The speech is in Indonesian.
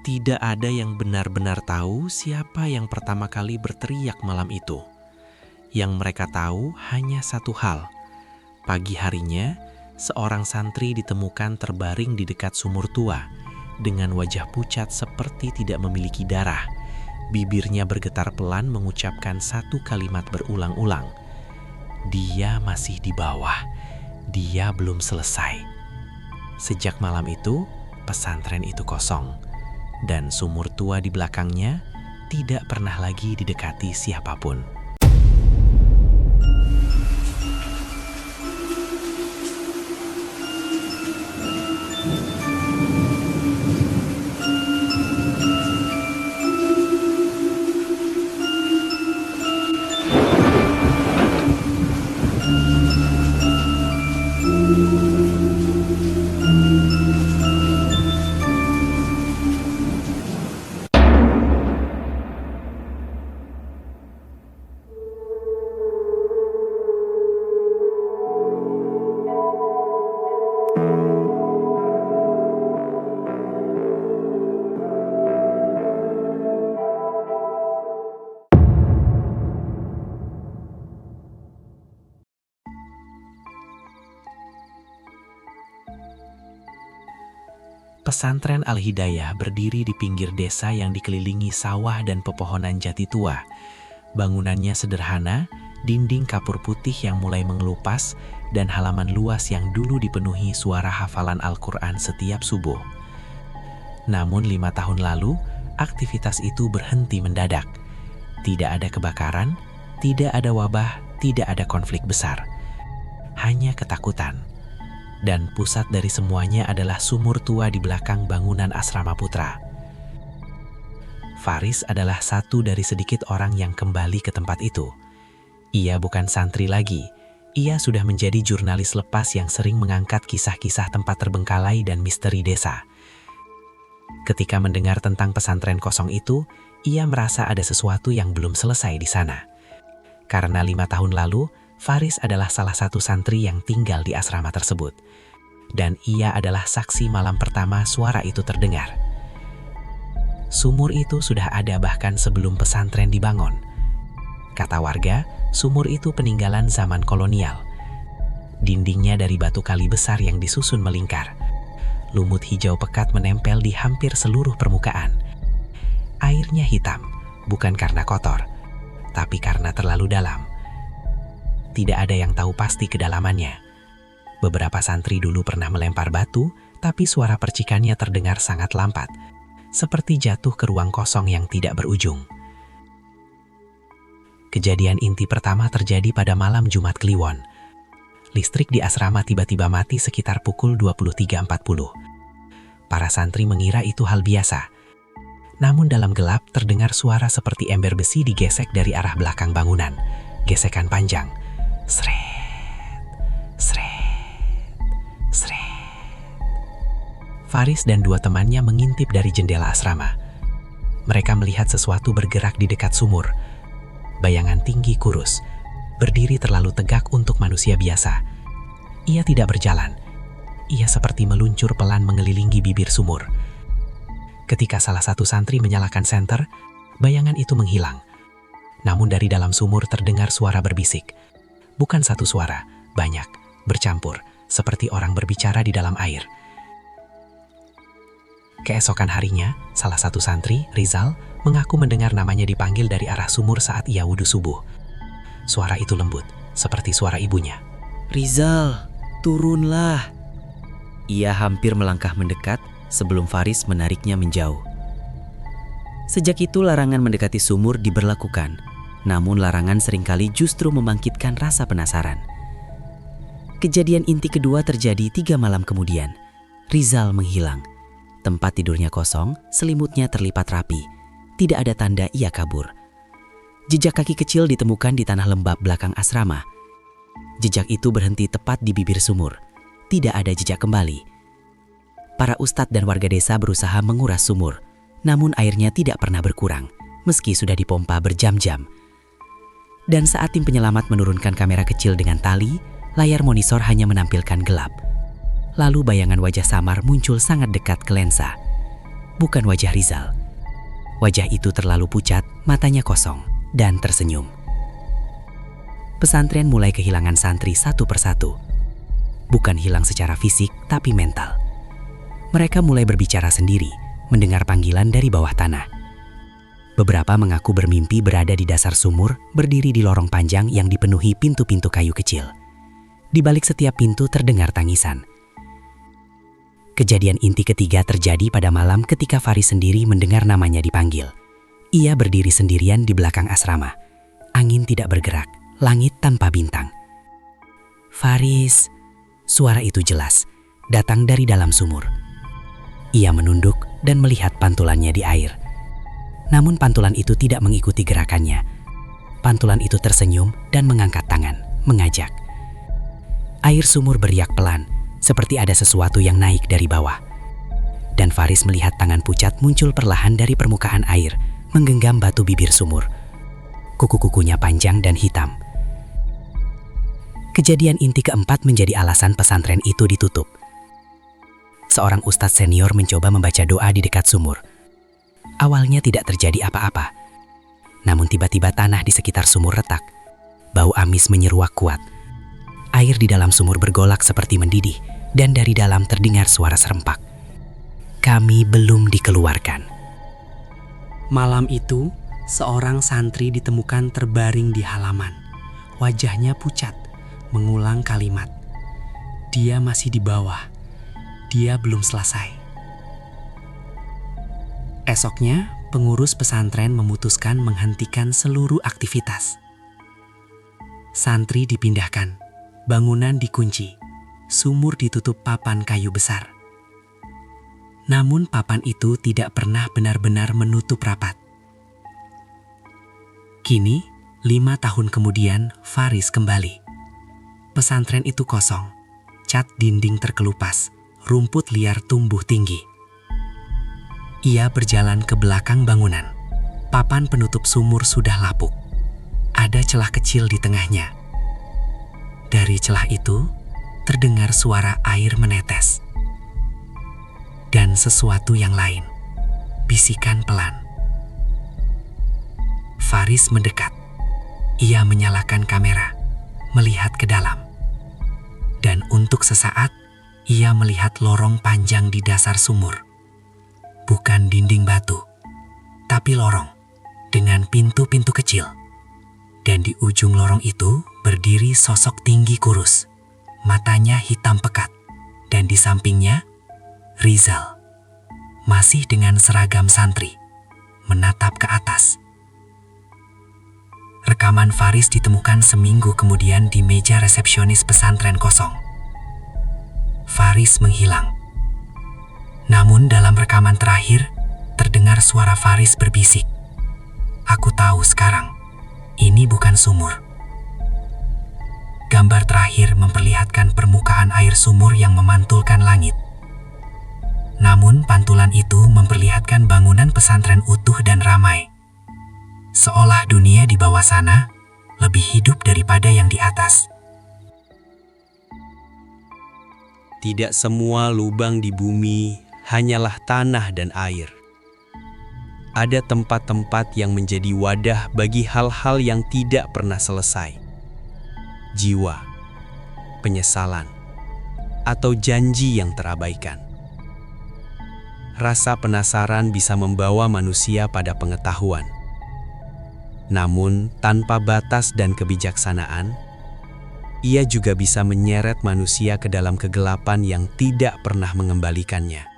Tidak ada yang benar-benar tahu siapa yang pertama kali berteriak malam itu. Yang mereka tahu hanya satu hal. Pagi harinya, seorang santri ditemukan terbaring di dekat sumur tua dengan wajah pucat seperti tidak memiliki darah. Bibirnya bergetar pelan mengucapkan satu kalimat berulang-ulang. Dia masih di bawah. Dia belum selesai. Sejak malam itu, pesantren itu kosong. Dan sumur tua di belakangnya tidak pernah lagi didekati siapapun. Pesantren Al-Hidayah berdiri di pinggir desa yang dikelilingi sawah dan pepohonan jati tua. Bangunannya sederhana, dinding kapur putih yang mulai mengelupas, dan halaman luas yang dulu dipenuhi suara hafalan Al-Quran setiap subuh. Namun 5 tahun lalu, aktivitas itu berhenti mendadak. Tidak ada kebakaran, tidak ada wabah, tidak ada konflik besar. Hanya ketakutan. Dan pusat dari semuanya adalah sumur tua di belakang bangunan asrama putra. Faris adalah satu dari sedikit orang yang kembali ke tempat itu. Ia bukan santri lagi. Ia sudah menjadi jurnalis lepas yang sering mengangkat kisah-kisah tempat terbengkalai dan misteri desa. Ketika mendengar tentang pesantren kosong itu, ia merasa ada sesuatu yang belum selesai di sana. Karena 5 tahun lalu, Faris adalah salah satu santri yang tinggal di asrama tersebut. Dan ia adalah saksi malam pertama suara itu terdengar. Sumur itu sudah ada bahkan sebelum pesantren dibangun. Kata warga, sumur itu peninggalan zaman kolonial. Dindingnya dari batu kali besar yang disusun melingkar. Lumut hijau pekat menempel di hampir seluruh permukaan. Airnya hitam, bukan karena kotor, tapi karena terlalu dalam. Tidak ada yang tahu pasti kedalamannya. Beberapa santri dulu pernah melempar batu, tapi suara percikannya terdengar sangat lambat, seperti jatuh ke ruang kosong yang tidak berujung. Kejadian inti pertama terjadi pada malam Jumat Kliwon. Listrik di asrama tiba-tiba mati sekitar pukul 23.40. Para santri mengira itu hal biasa. Namun dalam gelap terdengar suara seperti ember besi digesek dari arah belakang bangunan. Gesekan panjang. Sret, sret, sret. Faris dan 2 temannya mengintip dari jendela asrama. Mereka melihat sesuatu bergerak di dekat sumur. Bayangan tinggi kurus, berdiri terlalu tegak untuk manusia biasa. Ia tidak berjalan. Ia seperti meluncur pelan mengelilingi bibir sumur. Ketika salah satu santri menyalakan senter, bayangan itu menghilang. Namun dari dalam sumur terdengar suara berbisik. Bukan satu suara, banyak, bercampur, seperti orang berbicara di dalam air. Keesokan harinya, salah satu santri, Rizal, mengaku mendengar namanya dipanggil dari arah sumur saat ia wudhu subuh. Suara itu lembut, seperti suara ibunya. Rizal, turunlah. Ia hampir melangkah mendekat sebelum Faris menariknya menjauh. Sejak itu larangan mendekati sumur diberlakukan. Namun larangan seringkali justru membangkitkan rasa penasaran. Kejadian inti kedua terjadi 3 malam kemudian. Rizal menghilang. Tempat tidurnya kosong, selimutnya terlipat rapi. Tidak ada tanda ia kabur. Jejak kaki kecil ditemukan di tanah lembab belakang asrama. Jejak itu berhenti tepat di bibir sumur. Tidak ada jejak kembali. Para ustadz dan warga desa berusaha menguras sumur. Namun airnya tidak pernah berkurang, meski sudah dipompa berjam-jam. Dan saat tim penyelamat menurunkan kamera kecil dengan tali, layar monitor hanya menampilkan gelap. Lalu bayangan wajah samar muncul sangat dekat ke lensa. bukan wajah Rizal. Wajah itu terlalu pucat, matanya kosong, dan tersenyum. Pesantren mulai kehilangan santri satu persatu. Bukan hilang secara fisik, tapi mental. Mereka mulai berbicara sendiri, mendengar panggilan dari bawah tanah. Beberapa mengaku bermimpi berada di dasar sumur, berdiri di lorong panjang yang dipenuhi pintu-pintu kayu kecil. Di balik setiap pintu terdengar tangisan. Kejadian inti ketiga terjadi pada malam ketika Faris sendiri mendengar namanya dipanggil. Ia berdiri sendirian di belakang asrama. Angin tidak bergerak, langit tanpa bintang. "Faris," suara itu jelas, datang dari dalam sumur. Ia menunduk dan melihat pantulannya di air. Namun pantulan itu tidak mengikuti gerakannya. Pantulan itu tersenyum dan mengangkat tangan, mengajak. Air sumur beriak pelan, seperti ada sesuatu yang naik dari bawah. Dan Faris melihat tangan pucat muncul perlahan dari permukaan air, menggenggam batu bibir sumur. Kuku-kukunya panjang dan hitam. Kejadian inti keempat menjadi alasan pesantren itu ditutup. Seorang ustadz senior mencoba membaca doa di dekat sumur. Awalnya tidak terjadi apa-apa. Namun tiba-tiba tanah di sekitar sumur retak. Bau amis menyeruak kuat. Air di dalam sumur bergolak seperti mendidih, dan dari dalam terdengar suara serempak. "Kami belum dikeluarkan." Malam itu, seorang santri ditemukan terbaring di halaman. Wajahnya pucat, mengulang kalimat. Dia masih di bawah. Dia belum selesai. Esoknya, pengurus pesantren memutuskan menghentikan seluruh aktivitas. Santri dipindahkan, bangunan dikunci, sumur ditutup papan kayu besar. Namun papan itu tidak pernah benar-benar menutup rapat. Kini, 5 tahun kemudian, Faris kembali. Pesantren itu kosong, cat dinding terkelupas, rumput liar tumbuh tinggi. Ia berjalan ke belakang bangunan. Papan penutup sumur sudah lapuk. Ada celah kecil di tengahnya. Dari celah itu, terdengar suara air menetes. Dan sesuatu yang lain, bisikan pelan. Faris mendekat. Ia menyalakan kamera, melihat ke dalam. Dan untuk sesaat, ia melihat lorong panjang di dasar sumur. Bukan dinding batu, tapi lorong dengan pintu-pintu kecil. Dan di ujung lorong itu berdiri sosok tinggi kurus, matanya hitam pekat. Dan di sampingnya, Rizal, masih dengan seragam santri, menatap ke atas. Rekaman Faris ditemukan seminggu kemudian di meja resepsionis pesantren kosong. Faris menghilang. Namun dalam rekaman terakhir, terdengar suara Faris berbisik. "Aku tahu sekarang, ini bukan sumur." Gambar terakhir memperlihatkan permukaan air sumur yang memantulkan langit. Namun pantulan itu memperlihatkan bangunan pesantren utuh dan ramai. Seolah dunia di bawah sana lebih hidup daripada yang di atas. Tidak semua lubang di bumi hanyalah tanah dan air. Ada tempat-tempat yang menjadi wadah bagi hal-hal yang tidak pernah selesai. Jiwa, penyesalan, atau janji yang terabaikan. Rasa penasaran bisa membawa manusia pada pengetahuan. Namun, tanpa batas dan kebijaksanaan, ia juga bisa menyeret manusia ke dalam kegelapan yang tidak pernah mengembalikannya.